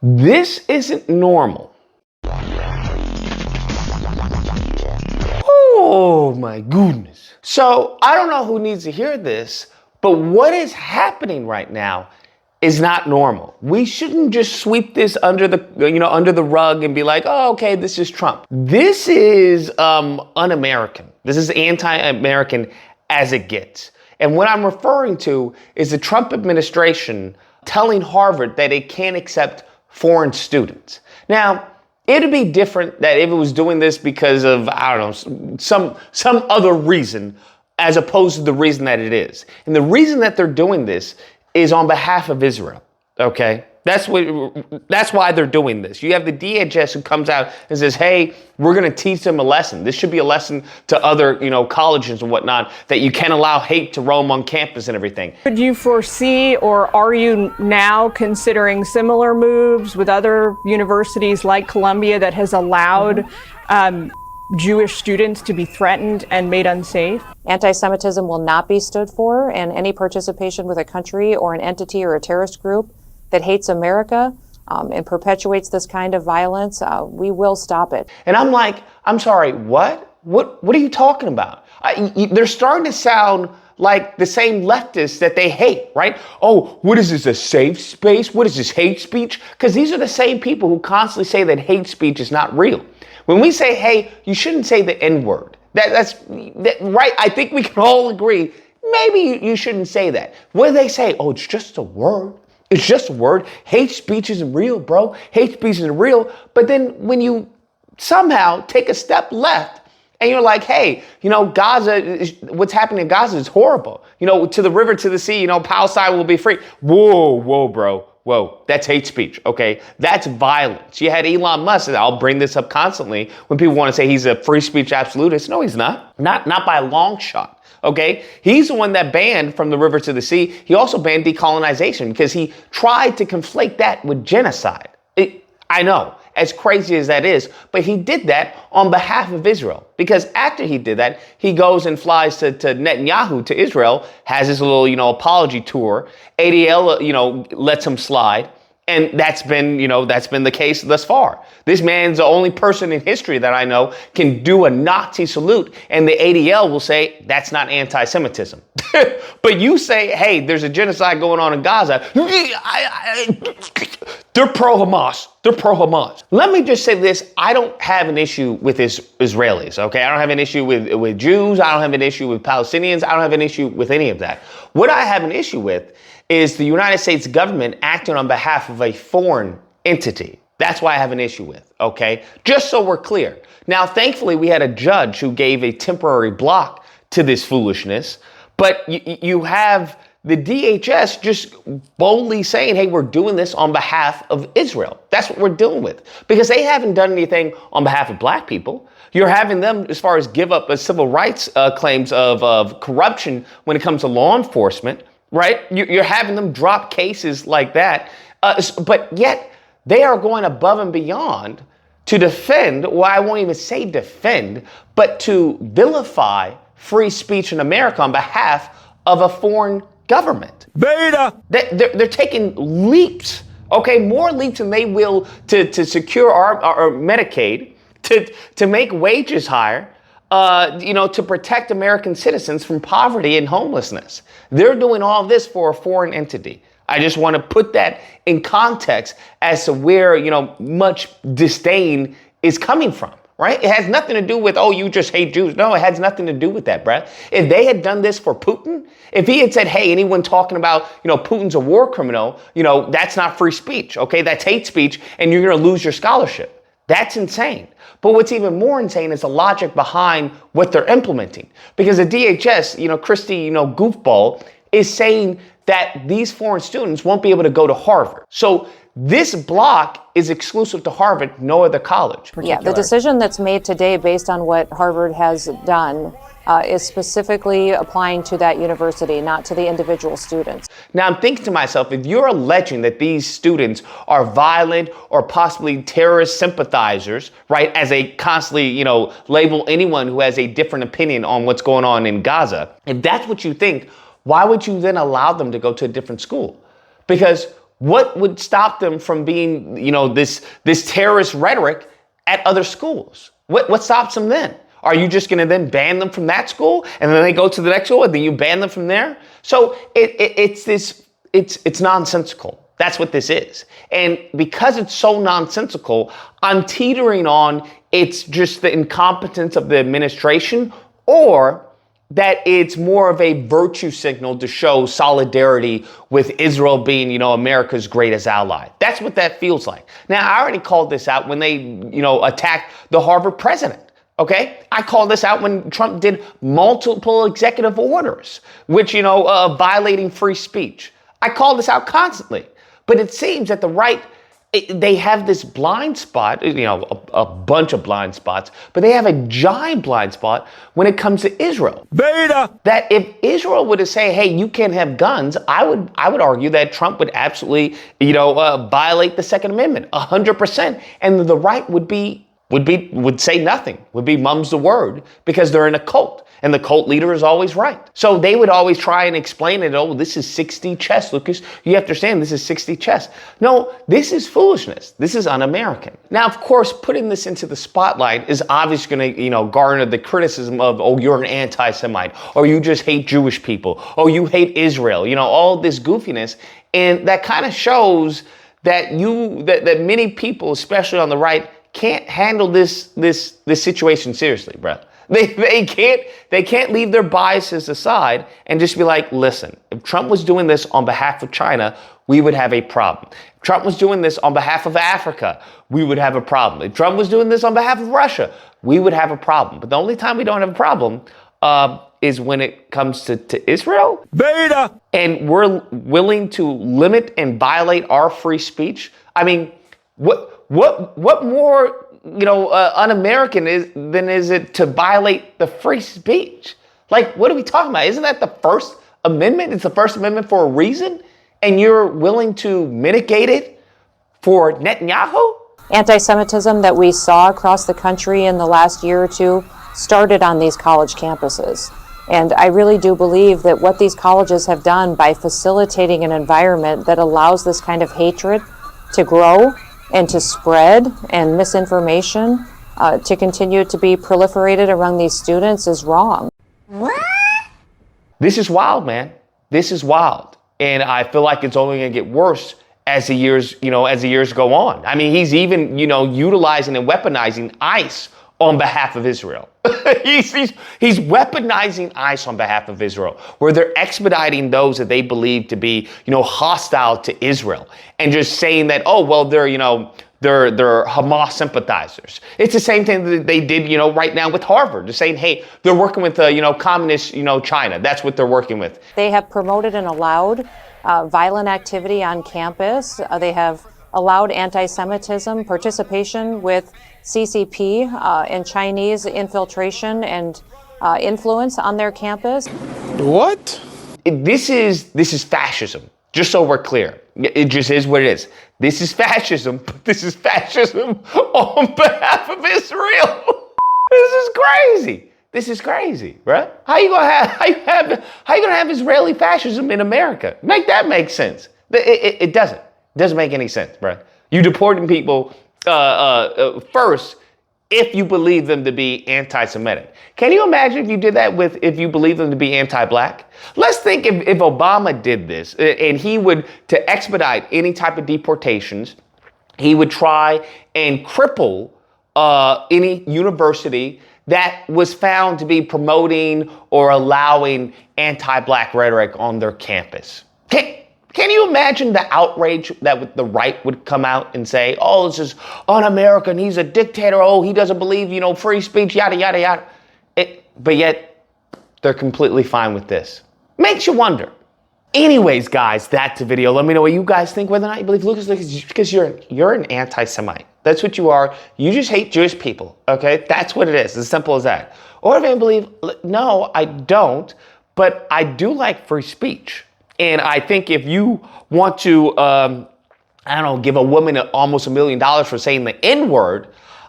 This isn't normal. Oh my goodness. So I don't know who needs to hear this, but what is happening right now is not normal. We shouldn't just sweep this under the rug and be like, oh, okay, this is Trump. This is un-American. This is anti-American as it gets. And what I'm referring to is the Trump administration telling Harvard that it can't accept foreign students. Now, it'd be different that if it was doing this because of, I don't know, some other reason as opposed to the reason that it is. And the reason that they're doing this is on behalf of Israel, okay? That's why they're doing this. You have the DHS who comes out and says, hey, we're going to teach them a lesson. This should be a lesson to other, colleges and whatnot, that you can't allow hate to roam on campus and everything. Could you foresee, or are you now considering similar moves with other universities like Columbia that has allowed Jewish students to be threatened and made unsafe? Anti-Semitism will not be stood for, and any participation with a country or an entity or a terrorist group that hates America and perpetuates this kind of violence, we will stop it. And I'm like, I'm sorry, what? What are you talking about? They're starting to sound like the same leftists that they hate, right? Oh, what is this, a safe space? What is this, hate speech? Because these are the same people who constantly say that hate speech is not real. When we say, hey, you shouldn't say the N-word, that's right. I think we can all agree, maybe you shouldn't say that. What do they say? Oh, it's just a word. It's just a word. Hate speech isn't real, bro. Hate speech isn't real. But then when you somehow take a step left and you're like, hey, Gaza, what's happening in Gaza is horrible. To the river, to the sea, Palestine will be free. Whoa, bro. Whoa, that's hate speech, okay? That's violence. You had Elon Musk, and I'll bring this up constantly when people want to say he's a free speech absolutist. No, he's not. Not by a long shot, okay? He's the one that banned from the river to the sea. He also banned decolonization because he tried to conflate that with genocide. I know, as crazy as that is, but he did that on behalf of Israel. Because after he did that, he goes and flies to Netanyahu, to Israel, has his little, apology tour. ADL, lets him slide. And that's been the case thus far. This man's the only person in history that I know can do a Nazi salute, and the ADL will say that's not anti-Semitism. But you say, hey, there's a genocide going on in Gaza. They're pro-Hamas. They're pro-Hamas. Let me just say this. I don't have an issue with Israelis, okay? I don't have an issue with Jews. I don't have an issue with Palestinians. I don't have an issue with any of that. What I have an issue with is the United States government acting on behalf of a foreign entity. That's why I have an issue with, okay? Just so we're clear. Now, thankfully, we had a judge who gave a temporary block to this foolishness, but you have the DHS just boldly saying, hey, we're doing this on behalf of Israel. That's what we're dealing with, because they haven't done anything on behalf of black people. You're having them, as far as give up civil rights claims of corruption when it comes to law enforcement, right? You're having them drop cases like that. But yet they are going above and beyond to defend, well, I won't even say defend, but to vilify free speech in America on behalf of a foreign government. Beta! They're taking leaps, okay? More leaps than they will to secure our Medicaid, to make wages higher, to protect American citizens from poverty and homelessness. They're doing all this for a foreign entity. I just want to put that in context as to where, much disdain is coming from, right? It has nothing to do with, oh, you just hate Jews. No, it has nothing to do with that, Brad. If they had done this for Putin, if he had said, hey, anyone talking about, Putin's a war criminal, that's not free speech, okay? That's hate speech, and you're going to lose your scholarship. That's insane. But what's even more insane is the logic behind what they're implementing. Because the DHS, Christie, goofball, is saying that these foreign students won't be able to go to Harvard. So this block is exclusive to Harvard, no other college. Yeah, the decision that's made today based on what Harvard has done is specifically applying to that university, not to the individual students. Now I'm thinking to myself, if you're alleging that these students are violent or possibly terrorist sympathizers, right, as they constantly, label anyone who has a different opinion on what's going on in Gaza, if that's what you think, why would you then allow them to go to a different school? Because What would stop them from being, this terrorist rhetoric at other schools? What stops them then? Are you just going to then ban them from that school, and then they go to the next school, and then you ban them from there? So it's nonsensical. That's what this is. And because it's so nonsensical, I'm teetering on it's just the incompetence of the administration, or that it's more of a virtue signal to show solidarity with Israel being, America's greatest ally. That's what that feels like. Now, I already called this out when they, attacked the Harvard president. Okay, I called this out when Trump did multiple executive orders, which, violating free speech. I call this out constantly. But it seems that the right, they have this blind spot, a bunch of blind spots, but they have a giant blind spot when it comes to Israel. Beta! That if Israel were to say, hey, you can't have guns, I would argue that Trump would absolutely, violate the Second Amendment 100%. And the right would say nothing, would be mum's the word, because they're in a cult. And the cult leader is always right. So they would always try and explain it. Oh, this is 60 chess, Lucas. You have to understand this is 60 chess. No, this is foolishness. This is un-American. Now, of course, putting this into the spotlight is obviously going to, garner the criticism of, oh, you're an anti-Semite, or you just hate Jewish people, or you hate Israel, all this goofiness. And that kind of shows that that many people, especially on the right, can't handle this situation seriously, bro. They can't leave their biases aside and just be like, listen, if Trump was doing this on behalf of China, we would have a problem. If Trump was doing this on behalf of Africa, we would have a problem. If Trump was doing this on behalf of Russia, we would have a problem. But the only time we don't have a problem is when it comes to Israel. Beta! And we're willing to limit and violate our free speech. I mean, what more un-American is it to violate the free speech? Like, what are we talking about? Isn't that the First Amendment? It's the First Amendment for a reason, and you're willing to mitigate it for Netanyahu? Anti-Semitism that we saw across the country in the last year or two started on these college campuses. And I really do believe that what these colleges have done by facilitating an environment that allows this kind of hatred to grow and to spread, and misinformation to continue to be proliferated among these students is wrong. What? This is wild, man. This is wild. And I feel like it's only going to get worse as the years go on. I mean, he's even, utilizing and weaponizing ICE on behalf of Israel. he's weaponizing ICE on behalf of Israel, where they're expediting those that they believe to be, hostile to Israel, and just saying that, oh, well, they're Hamas sympathizers. It's the same thing that they did, right now with Harvard. They're saying, hey, they're working with, communist, China. That's what they're working with. They have promoted and allowed violent activity on campus. They have allowed anti-Semitism, participation with CCP and Chinese infiltration and influence on their campus. What? This is fascism, just so we're clear. It just is what it is. This is fascism, but this is fascism on behalf of Israel. This is crazy. This is crazy, right? How you gonna have Israeli fascism in America? Make that make sense. It doesn't. It doesn't make any sense, bro. You deporting people first if you believe them to be anti-Semitic. Can you imagine if you did that if you believe them to be anti-black? Let's think if Obama did this and he would, to expedite any type of deportations, he would try and cripple any university that was found to be promoting or allowing anti-black rhetoric on their campus. Can you imagine the outrage that the right would come out and say, oh, this is un-American, he's a dictator, oh, he doesn't believe, free speech, yada, yada, yada. But yet, they're completely fine with this. Makes you wonder. Anyways, guys, that's the video. Let me know what you guys think, whether or not you believe Lucas, because you're an anti-Semite. That's what you are. You just hate Jewish people, okay? That's what it is, as simple as that. Or if you believe, no, I don't, but I do like free speech. And I think if you want to, give a woman almost $1 million for saying the N-word,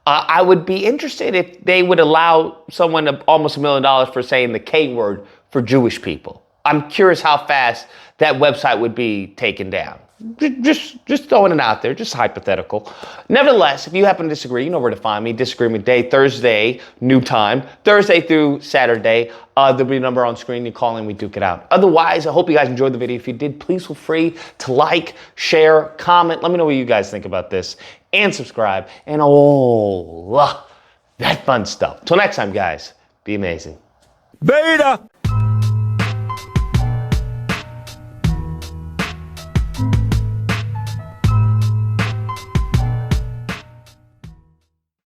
I would be interested if they would allow someone almost $1 million for saying the K-word for Jewish people. I'm curious how fast that website would be taken down. Just throwing it out there, just hypothetical. Nevertheless, if you happen to disagree, you know where to find me. Disagreement Day, Thursday, new time. Thursday through Saturday. There'll be a number on screen. You call in, we duke it out. Otherwise, I hope you guys enjoyed the video. If you did, please feel free to like, share, comment. Let me know what you guys think about this. And subscribe. And all that fun stuff. Till next time, guys, be amazing. Beta!